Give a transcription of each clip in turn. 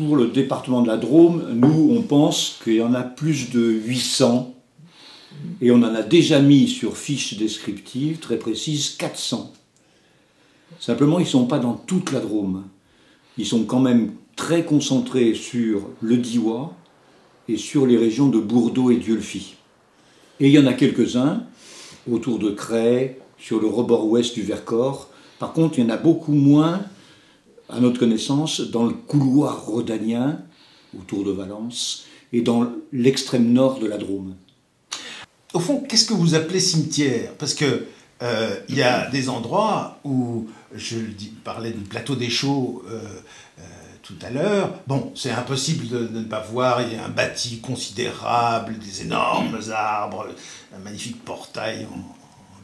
pour le département de la Drôme, nous, on pense qu'il y en a plus de 800, et on en a déjà mis sur fiche descriptive très précise 400. Simplement, ils ne sont pas dans toute la Drôme. Ils sont quand même très concentrés sur le Diois et sur les régions de Bourdeaux et d'Yeulfi. Et il y en a quelques-uns autour de Cray, sur le rebord ouest du Vercors. Par contre, il y en a beaucoup moins, à notre connaissance, dans le couloir rhodanien, autour de Valence, et dans l'extrême nord de la Drôme. Au fond, qu'est-ce que vous appelez cimetière? Parce que il y a des endroits où, parlais du plateau des Chaux tout à l'heure, bon, c'est impossible de ne pas voir, il y a un bâti considérable, des énormes arbres, un magnifique portail en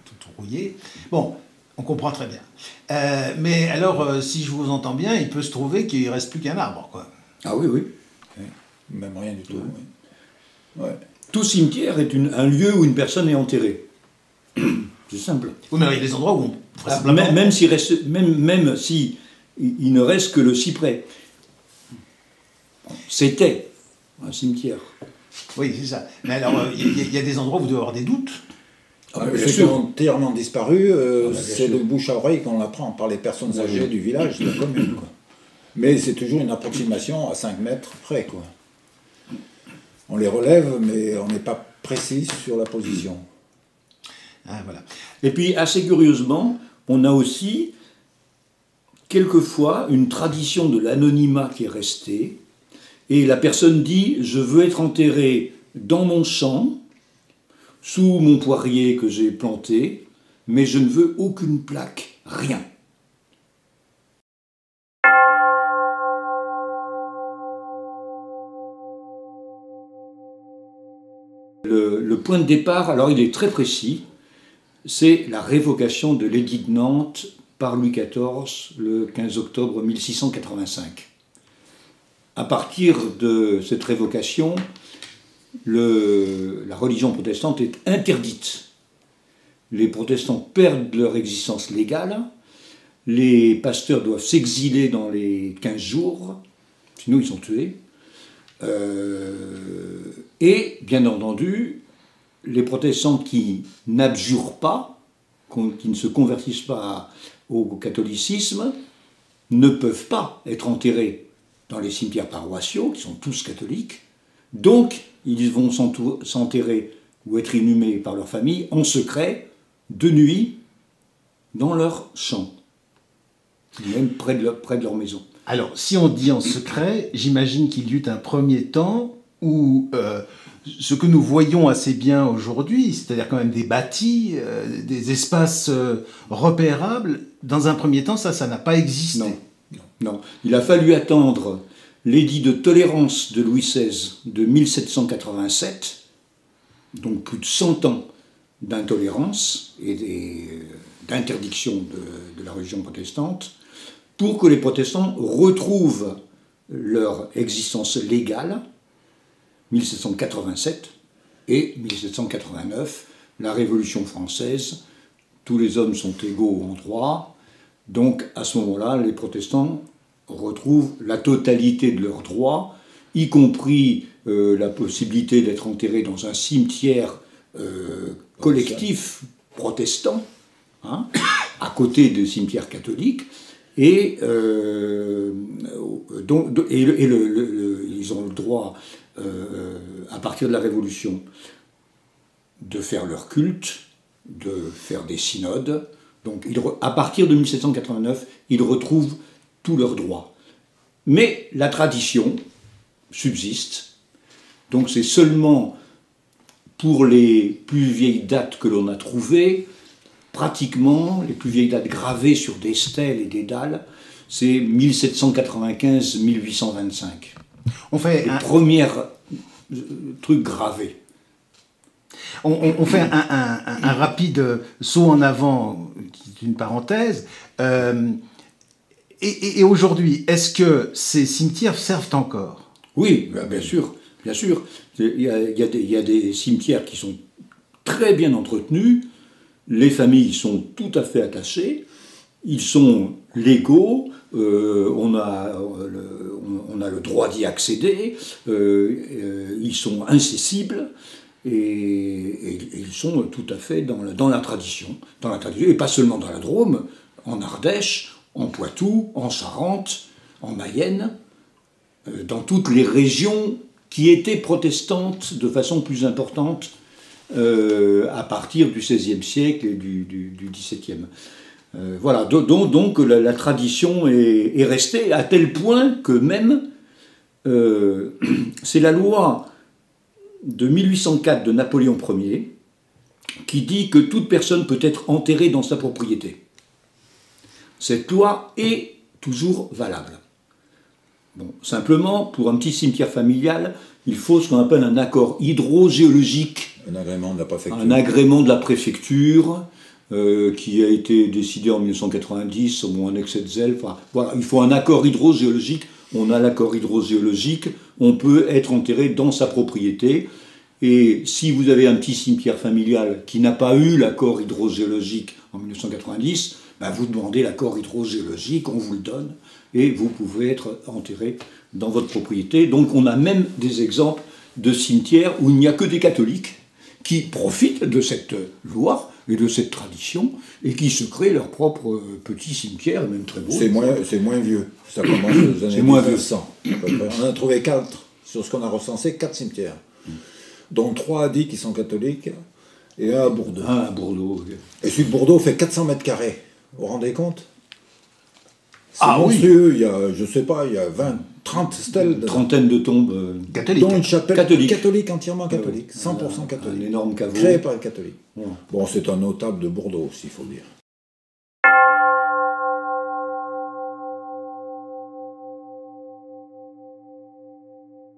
tout rouillé. Bon, on comprend très bien. Mais alors, si je vous entends bien, il peut se trouver qu'il ne reste plus qu'un arbre, quoi. Ah oui, oui. Même rien du tout. Ouais. Oui. Ouais. Tout cimetière est un lieu où une personne est enterrée. C'est simple. Oui, mais il y a des endroits où on... Même si il ne reste que le cyprès. C'était un cimetière. Oui, c'est ça. Mais alors, il y a des endroits où vous devez avoir des doutes. Ceux qui ont entièrement disparu, c'est de bouche à oreille qu'on l'apprend par les personnes âgées du village, de la commune, quoi. Mais c'est toujours une approximation à 5 mètres près, quoi. On les relève, mais on n'est pas précis sur la position. Ah, voilà. Et puis, assez curieusement, on a aussi, quelquefois, une tradition de l'anonymat qui est restée. Et la personne dit « Je veux être enterré dans mon champ, sous mon poirier que j'ai planté, mais je ne veux aucune plaque, rien. » Le point de départ, alors il est très précis, c'est la révocation de l'édit de Nantes par Louis XIV le 15 octobre 1685. À partir de cette révocation, la religion protestante est interdite. Les protestants perdent leur existence légale, les pasteurs doivent s'exiler dans les 15 jours, sinon ils sont tués. Et, bien entendu, les protestants qui n'abjurent pas, qui ne se convertissent pas au catholicisme, ne peuvent pas être enterrés dans les cimetières paroissiaux, qui sont tous catholiques. Donc, ils vont s'enterrer ou être inhumés par leur famille en secret, de nuit, dans leur champ, même près de leur maison. Alors, si on dit en secret, j'imagine qu'il y eut un premier temps où ce que nous voyons assez bien aujourd'hui, c'est-à-dire quand même des bâtis, des espaces repérables, dans un premier temps, ça n'a pas existé. Non. Il a fallu attendre l'édit de tolérance de Louis XVI de 1787, donc plus de 100 ans d'intolérance et d'interdiction de la religion protestante, pour que les protestants retrouvent leur existence légale, 1787 et 1789, la Révolution française, tous les hommes sont égaux en droit, donc à ce moment-là, les protestants retrouvent la totalité de leurs droits, y compris la possibilité d'être enterrés dans un cimetière collectif protestant, hein, à côté des cimetières catholiques, et ils ont le droit, à partir de la Révolution, de faire leur culte, de faire des synodes. Donc, à partir de 1789, ils retrouvent tous leurs droits. Mais la tradition subsiste. Donc, c'est seulement pour les plus vieilles dates que l'on a trouvées, pratiquement, les plus vieilles dates gravées sur des stèles et des dalles, c'est 1795-1825. On fait les premiers trucs gravés. On fait un rapide saut en avant, qui est une parenthèse. Et aujourd'hui, est-ce que ces cimetières servent encore? Oui, bien sûr. Bien sûr. Il y a des cimetières qui sont très bien entretenus. Les familles sont tout à fait attachées. ils sont légaux, on a le droit d'y accéder, ils sont incessibles, et ils sont tout à fait dans la tradition, et pas seulement dans la Drôme, en Ardèche, en Poitou, en Charente, en Mayenne, dans toutes les régions qui étaient protestantes de façon plus importante à partir du XVIe siècle et du XVIIe. Voilà, donc la tradition est restée à tel point que même c'est la loi de 1804 de Napoléon Ier qui dit que toute personne peut être enterrée dans sa propriété. Cette loi est toujours valable. Bon, simplement, pour un petit cimetière familial, il faut ce qu'on appelle un accord hydrogéologique. Un agrément de la préfecture. Un agrément de la préfecture qui a été décidé en 1990 ou un excès de zèle. Enfin, voilà, il faut un accord hydrogéologique. On a l'accord hydrogéologique, on peut être enterré dans sa propriété. Et si vous avez un petit cimetière familial qui n'a pas eu l'accord hydrogéologique en 1990, ben vous demandez l'accord hydrogéologique, on vous le donne, et vous pouvez être enterré dans votre propriété. Donc on a même des exemples de cimetières où il n'y a que des catholiques qui profitent de cette loi et de cette tradition, et qui se créent leur propre petit cimetière, même très beau. C'est moins vieux, ça commence aux années 1900. On a trouvé 4, sur ce qu'on a recensé, 4 cimetières, dont 3 à Die qui sont catholiques, et 1 à Bordeaux. 1 à Bordeaux. Et celui de Bordeaux fait 400 mètres carrés, vous vous rendez compte? C'est Oui. monstrueux, il y a, je sais pas, il y a 30 stèles. Une trentaine de tombes catholiques. Dont une chapelle catholique, entièrement catholique, 100% catholique. Un énorme caveau. Créé par les catholiques. Ouais. Bon, c'est un notable de Bordeaux aussi, il faut dire.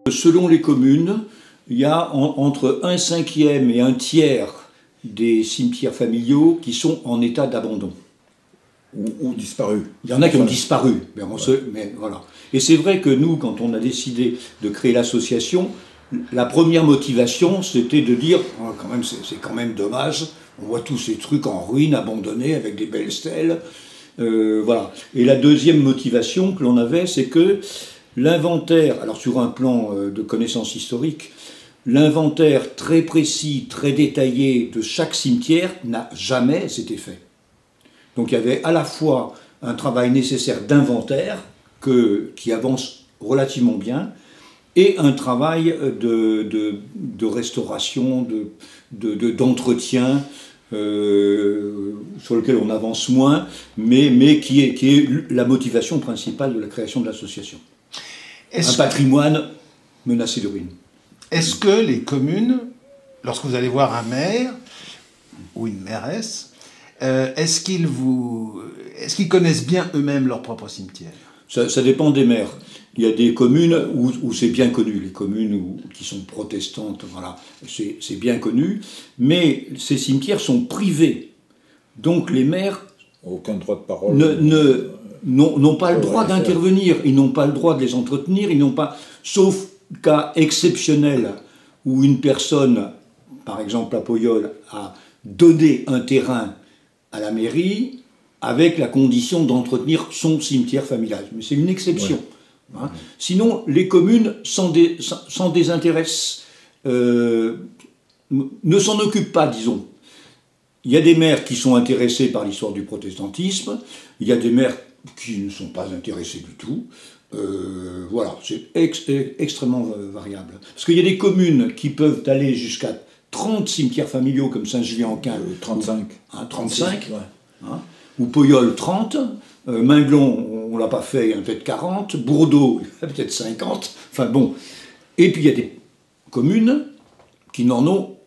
Selon les communes, il y a entre 1/5 et 1/3 des cimetières familiaux qui sont en état d'abandon. Ou disparu. Il y en a qui ont disparu, mais voilà. Et c'est vrai que nous, quand on a décidé de créer l'association, la première motivation, c'était de dire, oh, quand même, c'est quand même dommage, on voit tous ces trucs en ruine, abandonnés, avec des belles stèles. Voilà. Et la deuxième motivation que l'on avait, c'est que l'inventaire, alors sur un plan de connaissance historique, l'inventaire très précis, très détaillé de chaque cimetière n'a jamais été fait. Donc il y avait à la fois un travail nécessaire d'inventaire qui avance relativement bien, et un travail de restauration, d'entretien, sur lequel on avance moins, mais qui est la motivation principale de la création de l'association. Un patrimoine menacé de ruine. Est-ce que les communes, lorsque vous allez voir un maire ou une mairesse, est-ce qu'ils connaissent bien eux-mêmes leur propre cimetière? Ça dépend des maires. Il y a des communes où c'est bien connu, les communes qui sont protestantes, voilà, c'est bien connu, mais ces cimetières sont privés. Donc les maires aucun droit de parole n'ont pas le droit d'intervenir, ils n'ont pas le droit de les entretenir, ils n'ont pas, sauf cas exceptionnel où une personne, par exemple à Poyol, a donné un terrain à la mairie avec la condition d'entretenir son cimetière familial. Mais c'est une exception. Ouais. Hein. Sinon, les communes s'en désintéressent, ne s'en occupent pas, disons. Il y a des maires qui sont intéressés par l'histoire du protestantisme, il y a des maires qui ne sont pas intéressés du tout. Voilà, c'est extrêmement variable. Parce qu'il y a des communes qui peuvent aller jusqu'à 30 cimetières familiaux comme Saint-Julien-en-Quin. 35. Hein, 35. Ouais. Hein, ou Poyol 30. Minglon, on ne l'a pas fait, il y en a peut-être 40. Bordeaux, il y en a peut-être 50. Enfin bon. Et puis il y a des communes qui n'en ont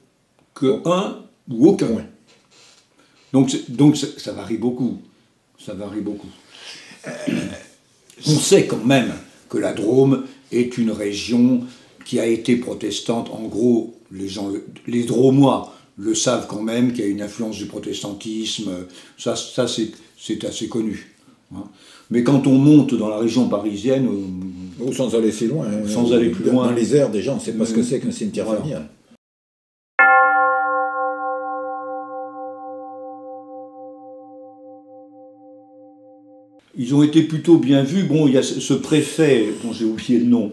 que un ou aucun. Ouais. Donc ça varie beaucoup. Ça varie beaucoup. On sait quand même que la Drôme est une région qui a été protestante. En gros, les Drômois le savent quand même, qu'il y a une influence du protestantisme. Ça c'est assez connu. Hein. Mais quand on monte dans la région parisienne... Ou sans aller si loin. Sans aller plus loin. Dans les airs, déjà, on ne sait pas ce que c'est qu'un cimetière familial. ils ont été plutôt bien vus. Bon, il y a ce préfet, dont j'ai oublié le nom,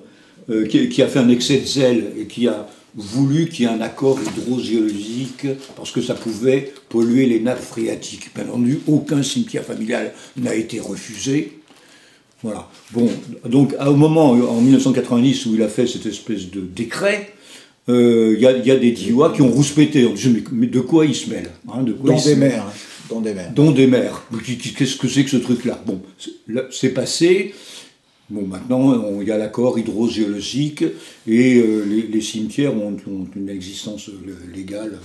qui a fait un excès de zèle et qui a voulu qu'il y ait un accord hydrogéologique parce que ça pouvait polluer les nappes phréatiques. Bien entendu, aucun cimetière familial n'a été refusé. Voilà. Bon, donc au moment, en 1990, où il a fait cette espèce de décret, il y a des Diois qui ont rouspété. On dit, mais de quoi il se mêle, hein, Dont des mers. Qu'est-ce que c'est que ce truc-là? Bon, c'est passé. Bon, maintenant, il y a l'accord hydrogéologique et les cimetières ont une existence légale.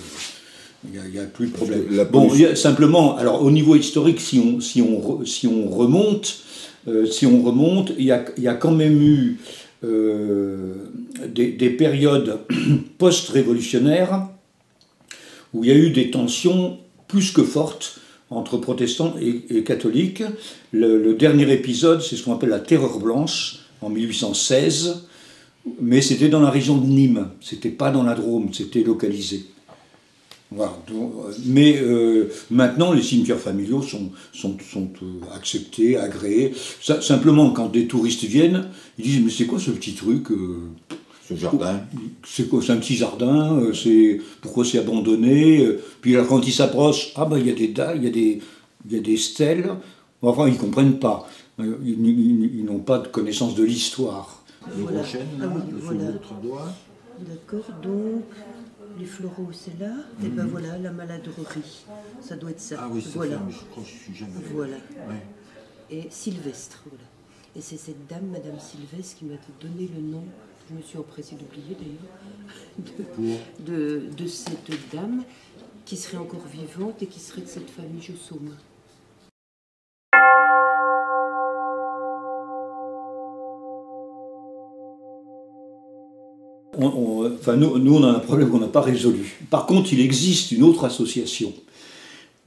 Il n'y a plus de problème. Bon, simplement, alors au niveau historique, si on remonte, il y a quand même eu des périodes post-révolutionnaires où il y a eu des tensions plus que fortes entre protestants et catholiques. Le dernier épisode, c'est ce qu'on appelle la Terreur blanche, en 1816, mais c'était dans la région de Nîmes, c'était pas dans la Drôme, c'était localisé. Voilà. Mais maintenant, les cimetières familiaux sont acceptés, agréés. Simplement, quand des touristes viennent, ils disent « mais c'est quoi ce petit truc ce jardin. C'est quoi? C'est un petit jardin, pourquoi c'est abandonné? Puis alors, quand ils s'approchent, ah ben il y a des dalles, il y a des stèles. Enfin, ils ne comprennent pas. Ils n'ont pas de connaissance de l'histoire. Voilà. Voilà. D'accord, donc les floraux c'est là, et ben voilà la maladrerie, ça doit être ça. Ah oui, c'est voilà. ça, mais je crois que je suis jamais. Voilà. Ouais. Et Sylvestre, voilà. Et c'est cette dame, Madame Sylvestre, qui m'a donné le nom, je me suis empressée d'oublier d'ailleurs, de cette dame qui serait encore vivante et qui serait de cette famille Jossaume. Nous, on a un problème qu'on n'a pas résolu. Par contre, il existe une autre association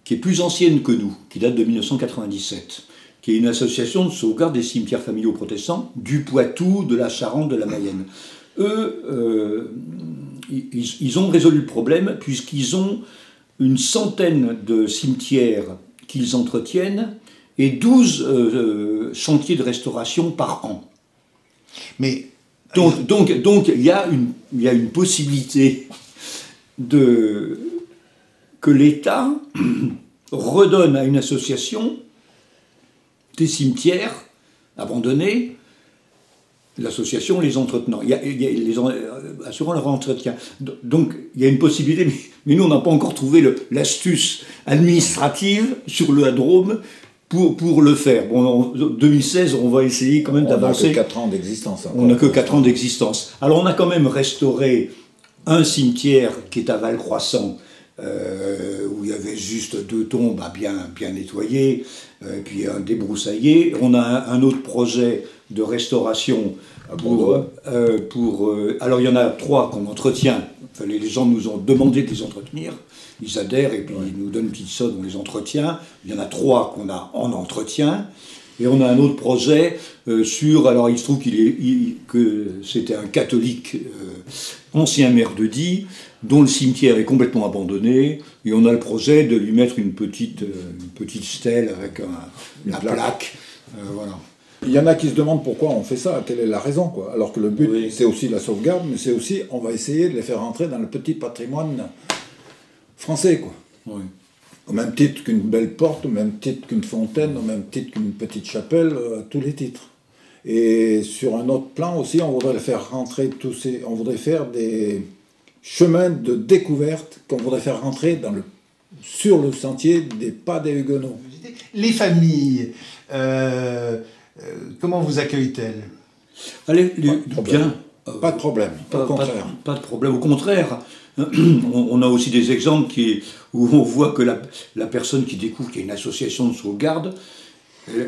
qui est plus ancienne que nous, qui date de 1997, qui est une association de sauvegarde des cimetières familiaux protestants du Poitou, de la Charente, de la Mayenne. Eux, ils ont résolu le problème puisqu'ils ont une centaine de cimetières qu'ils entretiennent et 12 chantiers de restauration par an. Mais donc il y a une possibilité que l'État redonne à une association des cimetières abandonnés, l'association les entretenant, assurant leur entretien. Donc il y a une possibilité, mais nous on n'a pas encore trouvé l'astuce administrative sur le Drôme pour le faire. Bon, en 2016, on va essayer quand même d'avancer. On n'a que 4 ans d'existence. On n'a que 4 ans d'existence. Alors on a quand même restauré un cimetière qui est à Val-Croissant, où il y avait juste 2 tombes bien nettoyées, puis un débroussaillé. On a un autre projet de restauration alors il y en a 3 qu'on entretient. Enfin, les gens nous ont demandé de les entretenir. Ils adhèrent et puis ils nous donnent une petite somme, on les entretient. Il y en a 3 qu'on a en entretien. Et on a un autre projet alors il se trouve que c'était un catholique ancien maire de Die, dont le cimetière est complètement abandonné, et on a le projet de lui mettre une petite stèle avec la plaque. Voilà. Il y en a qui se demandent pourquoi on fait ça, quelle est la raison, quoi. Alors que le but, c'est aussi la sauvegarde, mais c'est aussi, on va essayer de les faire rentrer dans le petit patrimoine français, quoi. Oui. Au même titre qu'une belle porte, au même titre qu'une fontaine, au même titre qu'une petite chapelle, tous les titres. Et sur un autre plan aussi, on voudrait faire rentrer on voudrait faire des chemins de découverte qu'on voudrait faire rentrer sur le sentier des pas des Huguenots. Les familles, comment vous accueillent-elles? Allez, bien. Pas de problème, au contraire. Pas de problème, au contraire. On a aussi des exemples où on voit que la personne qui découvre qu'il y a une association de sauvegarde,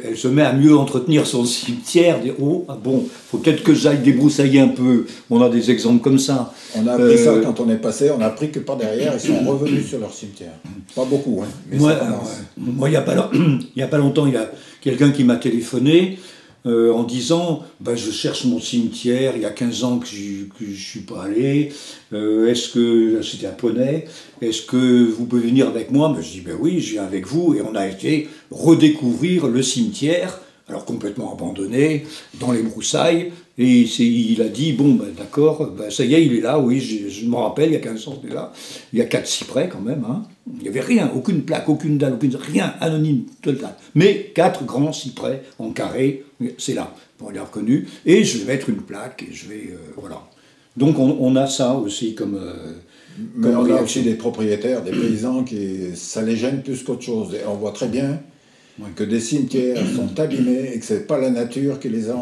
elle se met à mieux entretenir son cimetière, dit « Oh, bon, faut peut-être que j'aille débroussailler un peu ». On a des exemples comme ça. On a appris ça quand on est passé, on a appris que par derrière, ils sont revenus sur leur cimetière. Pas beaucoup, hein, mais moi, ça commence. Moi, il n'y a pas longtemps, il y a quelqu'un qui m'a téléphoné en disant je cherche mon cimetière, il y a 15 ans que je ne suis pas allé, c'était à Poney, est-ce que vous pouvez venir avec moi? Je dis oui, je viens avec vous, et on a été redécouvrir le cimetière alors complètement abandonné, dans les broussailles, et il a dit, bon, ben, d'accord, ben, ça y est, il est là, oui, je me rappelle, il y a 15 ans, il est là, il y a 4 cyprès quand même, hein. Il n'y avait rien, aucune plaque, aucune dalle, rien, anonyme, total, mais 4 grands cyprès en carré, c'est là, pour les reconnu, et je vais mettre une plaque, et je vais, voilà. Donc on a ça aussi comme... Mais on a aussi des propriétaires, des paysans ça les gêne plus qu'autre chose, et on voit très bien que des cimetières sont abîmés et que ce n'est pas la nature qui les a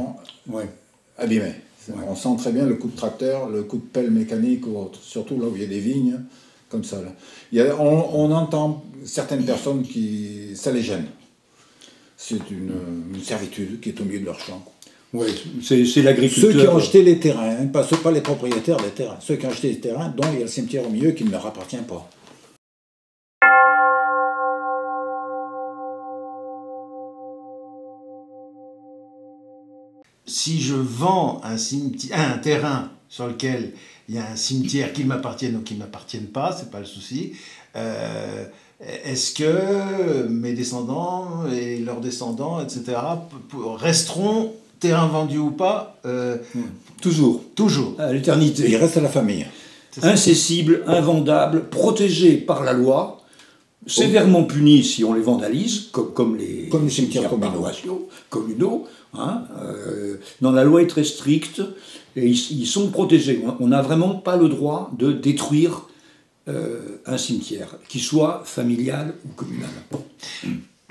abîmés. On sent très bien le coup de tracteur, le coup de pelle mécanique ou autre, surtout là où il y a des vignes, comme ça. Là. On entend certaines personnes qui... ça les gêne. C'est une servitude qui est au milieu de leur champ. Oui, c'est l'agriculteur. Ceux qui ont acheté les terrains, hein, pas les propriétaires des terrains, ceux qui ont acheté les terrains dont il y a le cimetière au milieu qui ne leur appartient pas. Si je vends un terrain sur lequel il y a un cimetière qui m'appartienne ou qui ne m'appartienne pas, c'est pas le souci, est-ce que mes descendants et leurs descendants, etc., resteront, terrain vendu ou pas, Toujours. Toujours. À l'éternité. Il reste à la famille. Incessible, invendable, protégé par la loi, sévèrement punis si on les vandalise, comme les cimetières communaux. Hein, non, la loi est très stricte et ils sont protégés. On n'a vraiment pas le droit de détruire un cimetière, qu'il soit familial ou communal.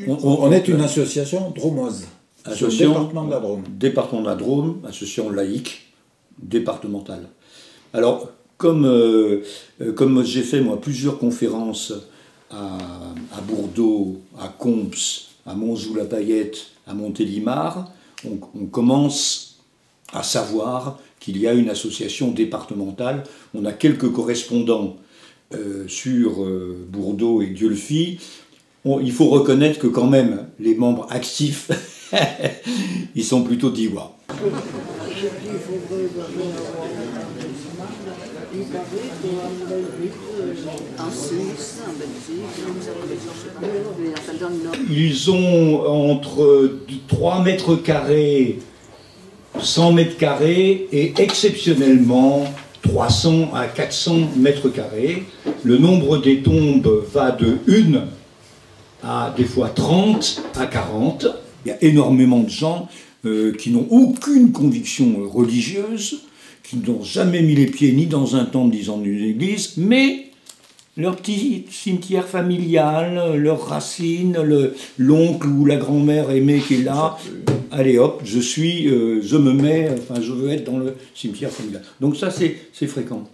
On est une association dromoise. Association, département de la Drôme. Département de la Drôme, association laïque, départementale. Alors, comme j'ai fait moi plusieurs conférences à Bourdeaux, à Comps, à Montsou-la-Payette, à Montélimar, on commence à savoir qu'il y a une association départementale. On a quelques correspondants sur Bourdeaux et Dieulefit. Il faut reconnaître que quand même, les membres actifs, ils sont plutôt d'Iwa. Ils ont entre 3 mètres carrés, 100 mètres carrés et exceptionnellement 300 à 400 mètres carrés. Le nombre des tombes va de 1 à des fois 30 à 40. Il y a énormément de gens qui n'ont aucune conviction religieuse, qui n'ont jamais mis les pieds ni dans un temple ni dans une église, mais leur petit cimetière familial, leurs racines, l'oncle ou la grand-mère aimée qui est là, allez hop, je veux être dans le cimetière familial. Donc ça c'est fréquent.